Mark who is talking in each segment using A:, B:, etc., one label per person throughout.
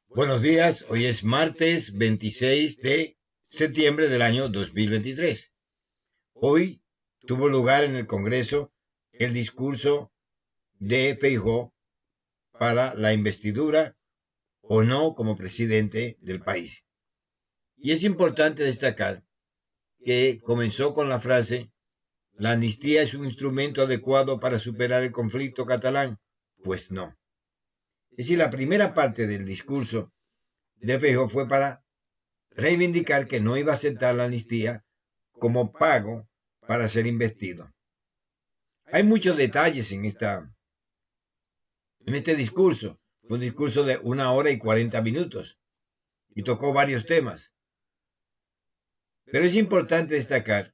A: Buenos días, hoy es martes 26 de septiembre del año 2023. Hoy tuvo lugar en el Congreso el discurso de Feijóo para la investidura o no como presidente del país. Y es importante destacar que comenzó con la frase: ¿la amnistía es un instrumento adecuado para superar el conflicto catalán? Pues no. Es decir, la primera parte del discurso de Feijóo fue para reivindicar que no iba a aceptar la amnistía como pago para ser investido. Hay muchos detalles en este discurso. Fue un discurso de 1 hora y 40 minutos y tocó varios temas. Pero es importante destacar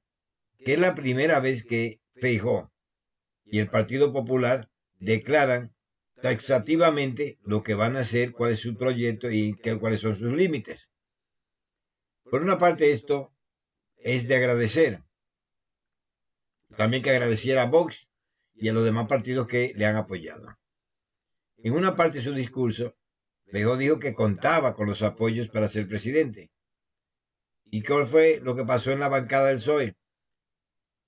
A: que es la primera vez que Feijóo y el Partido Popular declaran taxativamente lo que van a hacer, cuál es su proyecto y cuáles son sus límites. Por una parte, esto es de agradecer. También que agradeciera a Vox y a los demás partidos que le han apoyado. En una parte de su discurso, Feijóo dijo que contaba con los apoyos para ser presidente. ¿Y qué fue lo que pasó en la bancada del PSOE?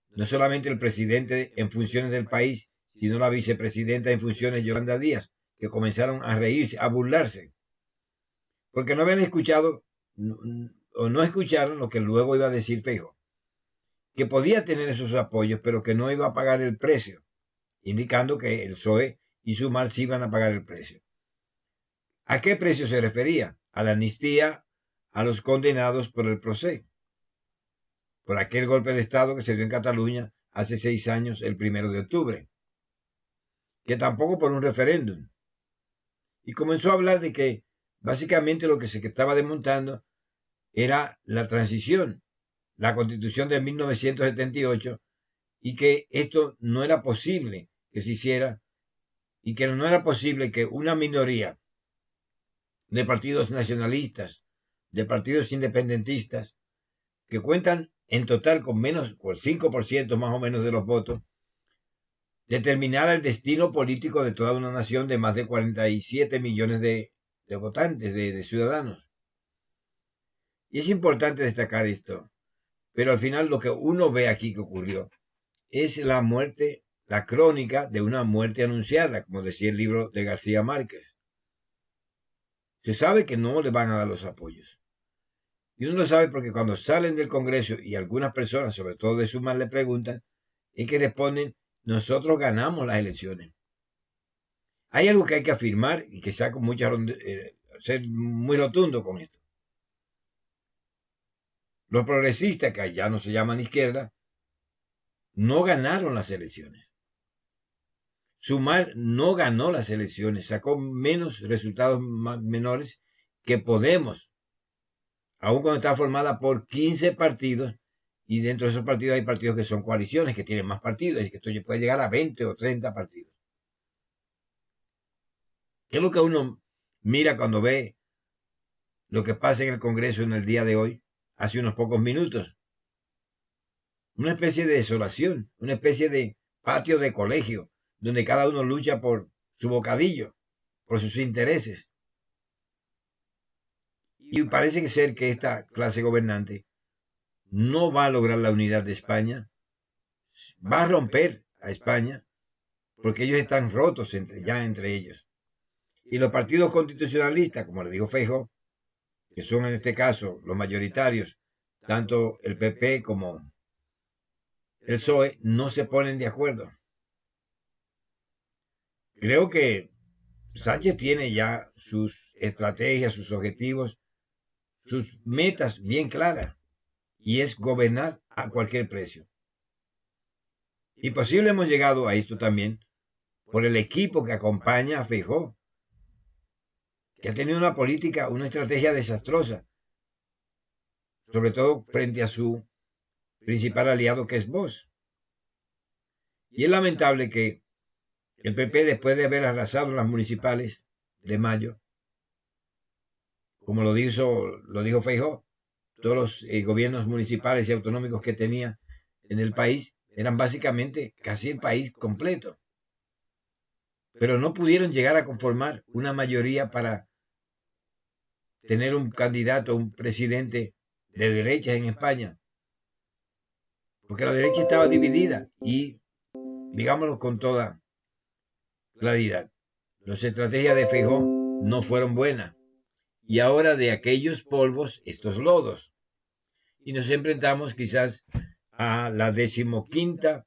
A: No solamente el presidente en funciones del país, sino la vicepresidenta en funciones, Yolanda Díaz, que comenzaron a reírse, a burlarse, porque no habían escuchado o no escucharon lo que luego iba a decir Feijóo, que podía tener esos apoyos, pero que no iba a pagar el precio, indicando que el PSOE y Sumar sí iban a pagar el precio. ¿A qué precio se refería? A la amnistía a los condenados por el procés, por aquel golpe de Estado que se dio en Cataluña hace 6 años, el 1 de octubre, que tampoco por un referéndum. Y comenzó a hablar de que básicamente lo que se estaba desmontando era la transición, la Constitución de 1978, y que esto no era posible que se hiciera, y que no era posible que una minoría de partidos nacionalistas, de partidos independentistas, que cuentan en total con menos, con 5% más o menos de los votos, determinara el destino político de toda una nación de más de 47 millones de votantes, de ciudadanos. Y es importante destacar esto, pero al final lo que uno ve aquí que ocurrió es la muerte, la crónica de una muerte anunciada, como decía el libro de García Márquez. Se sabe que no le van a dar los apoyos. Y uno lo sabe porque cuando salen del Congreso y algunas personas, sobre todo de Sumar, le preguntan, es que responden: nosotros ganamos las elecciones. Hay algo que hay que afirmar y que sea con ser muy rotundo con esto. Los progresistas, que ya no se llaman izquierda, no ganaron las elecciones. Sumar no ganó las elecciones, sacó menos resultados menores que Podemos, aun cuando está formada por 15 partidos, y dentro de esos partidos hay partidos que son coaliciones, que tienen más partidos, y que esto puede llegar a 20 o 30 partidos. ¿Qué es lo que uno mira cuando ve lo que pasa en el Congreso en el día de hoy, hace unos pocos minutos? Una especie de desolación, una especie de patio de colegio, donde cada uno lucha por su bocadillo, por sus intereses. Y parece ser que esta clase gobernante no va a lograr la unidad de España, va a romper a España, porque ellos están rotos entre ellos. Y los partidos constitucionalistas, como le dijo Feijóo, que son en este caso los mayoritarios, tanto el PP como el PSOE, no se ponen de acuerdo. Creo que Sánchez tiene ya sus estrategias, sus objetivos, sus metas bien claras, y es gobernar a cualquier precio. Y posible hemos llegado a esto también por el equipo que acompaña a Feijóo, que ha tenido una política, una estrategia desastrosa, sobre todo frente a su principal aliado, que es Vox. Y es lamentable que el PP, después de haber arrasado las municipales de mayo, como lo dijo Feijóo, todos los gobiernos municipales y autonómicos que tenía en el país eran básicamente casi el país completo, pero no pudieron llegar a conformar una mayoría para tener un candidato, un presidente de derecha en España, porque la derecha estaba dividida y, digámoslo con toda claridad, las estrategias de Feijóo no fueron buenas. Y ahora de aquellos polvos, estos lodos. Y nos enfrentamos quizás a la decimoquinta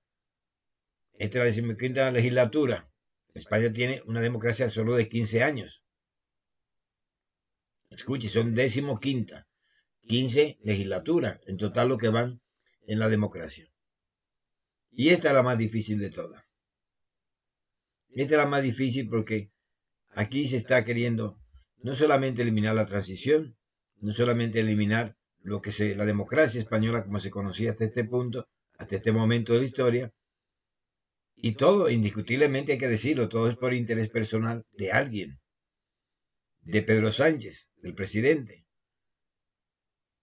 A: legislatura. España tiene una democracia solo de 15 años. Escuche, son 15ª, 15 legislaturas, en total lo que van en la democracia. Y esta es la más difícil de todas. Esta es la más difícil porque aquí se está queriendo no solamente eliminar la transición, no solamente eliminar la democracia española como se conocía hasta este punto, hasta este momento de la historia, y todo, indiscutiblemente hay que decirlo, todo es por interés personal de alguien, de Pedro Sánchez, del presidente,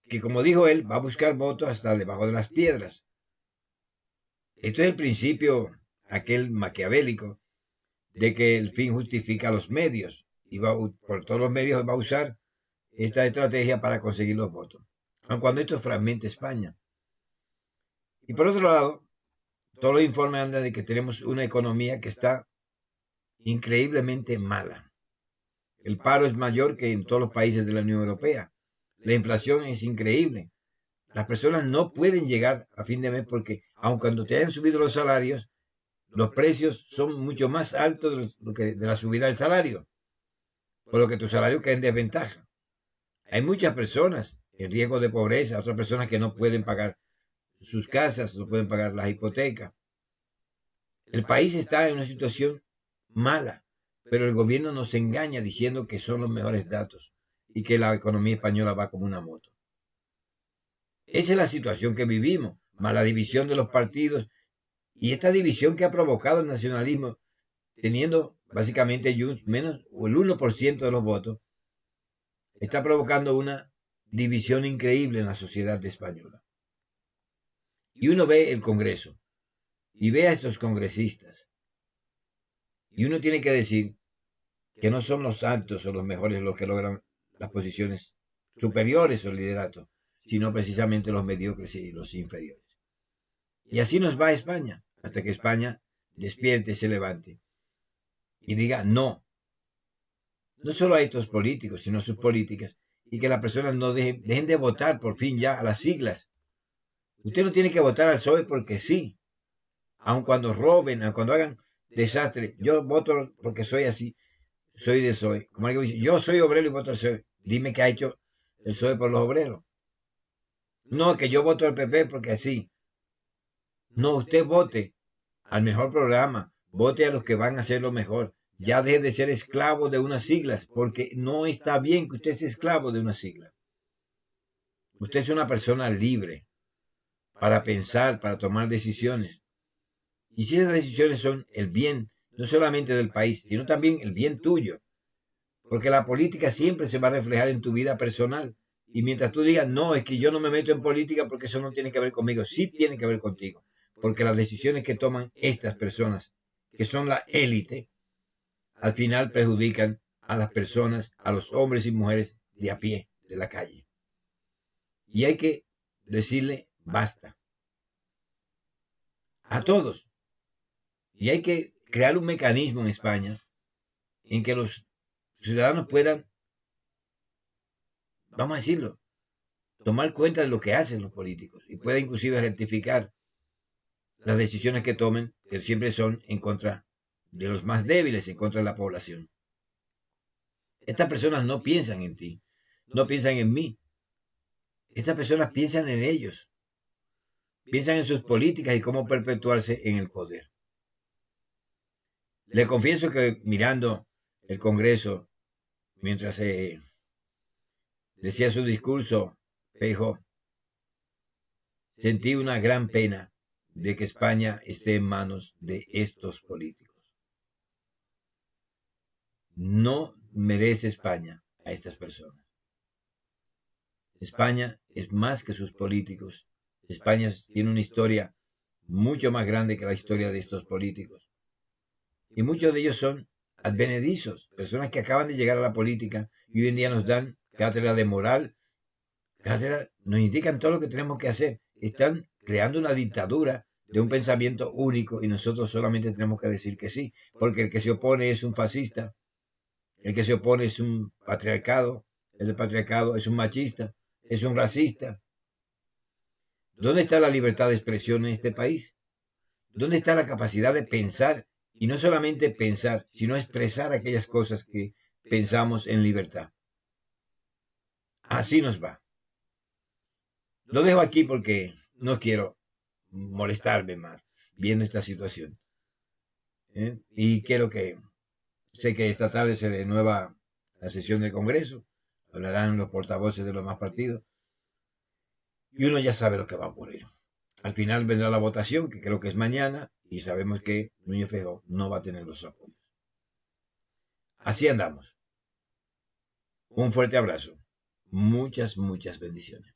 A: que como dijo él, va a buscar votos hasta debajo de las piedras. Esto es el principio, aquel maquiavélico, de que el fin justifica los medios, y por todos los medios va a usar esta estrategia para conseguir los votos, aun cuando esto fragmenta España. Y por otro lado, todos los informes andan de que tenemos una economía que está increíblemente mala. El paro es mayor que en todos los países de la Unión Europea. La inflación es increíble. Las personas no pueden llegar a fin de mes porque, aun cuando te hayan subido los salarios, los precios son mucho más altos de la subida del salario, por lo que tu salario queda en desventaja. Hay muchas personas en riesgo de pobreza, otras personas que no pueden pagar sus casas, no pueden pagar las hipotecas. El país está en una situación mala, pero el gobierno nos engaña diciendo que son los mejores datos y que la economía española va como una moto. Esa es la situación que vivimos, más la división de los partidos y esta división que ha provocado el nacionalismo, teniendo básicamente Junts menos o el 1% de los votos, está provocando una división increíble en la sociedad española. Y uno ve el Congreso y ve a estos congresistas y uno tiene que decir que no son los altos o los mejores los que logran las posiciones superiores o el liderato, sino precisamente los mediocres y los inferiores. Y así nos va a España, hasta que España despierte, se levante y diga no solo a estos políticos, sino a sus políticas, y que las personas no dejen de votar por fin ya a las siglas. Usted no tiene que votar al PSOE porque sí, aun cuando roben, aun cuando hagan desastre. Yo voto porque soy así, soy de PSOE. Como alguien dice, yo soy obrero y voto al PSOE. Dime qué ha hecho el PSOE por los obreros. No, que yo voto al PP porque así. No, usted vote al mejor programa, vote a los que van a hacer lo mejor. Ya deje de ser esclavo de unas siglas, porque no está bien que usted sea esclavo de una sigla. Usted es una persona libre para pensar, para tomar decisiones. Y si esas decisiones son el bien, no solamente del país, sino también el bien tuyo. Porque la política siempre se va a reflejar en tu vida personal. Y mientras tú digas, no, es que yo no me meto en política porque eso no tiene que ver conmigo, sí tiene que ver contigo. Porque las decisiones que toman estas personas, que son la élite, al final perjudican a las personas, a los hombres y mujeres de a pie, de la calle. Y hay que decirle basta a todos. Y hay que crear un mecanismo en España en que los ciudadanos puedan, vamos a decirlo, tomar cuenta de lo que hacen los políticos y pueda inclusive rectificar las decisiones que tomen, que siempre son en contra de los más débiles, en contra de la población. Estas personas no piensan en ti, no piensan en mí. Estas personas piensan en ellos, piensan en sus políticas y cómo perpetuarse en el poder. Le confieso que mirando el Congreso, mientras decía su discurso, Feijóo, sentí una gran pena de que España esté en manos de estos políticos. No merece España a estas personas. España es más que sus políticos. España tiene una historia mucho más grande que la historia de estos políticos. Y muchos de ellos son advenedizos, personas que acaban de llegar a la política y hoy en día nos dan cátedra de moral, cátedra, nos indican todo lo que tenemos que hacer. Están creando una dictadura de un pensamiento único y nosotros solamente tenemos que decir que sí, porque el que se opone es un fascista, el que se opone es un patriarcado, el patriarcado es un machista, es un racista. ¿Dónde está la libertad de expresión en este país? ¿Dónde está la capacidad de pensar? Y no solamente pensar, sino expresar aquellas cosas que pensamos en libertad. Así nos va. Lo dejo aquí porque no quiero molestarme más viendo esta situación. Y quiero que, sé que esta tarde se renueva la sesión del Congreso, hablarán los portavoces de los demás partidos, y uno ya sabe lo que va a ocurrir. Al final vendrá la votación, que creo que es mañana, y sabemos que Núñez Feijóo no va a tener los apoyos. Así andamos. Un fuerte abrazo. Muchas bendiciones.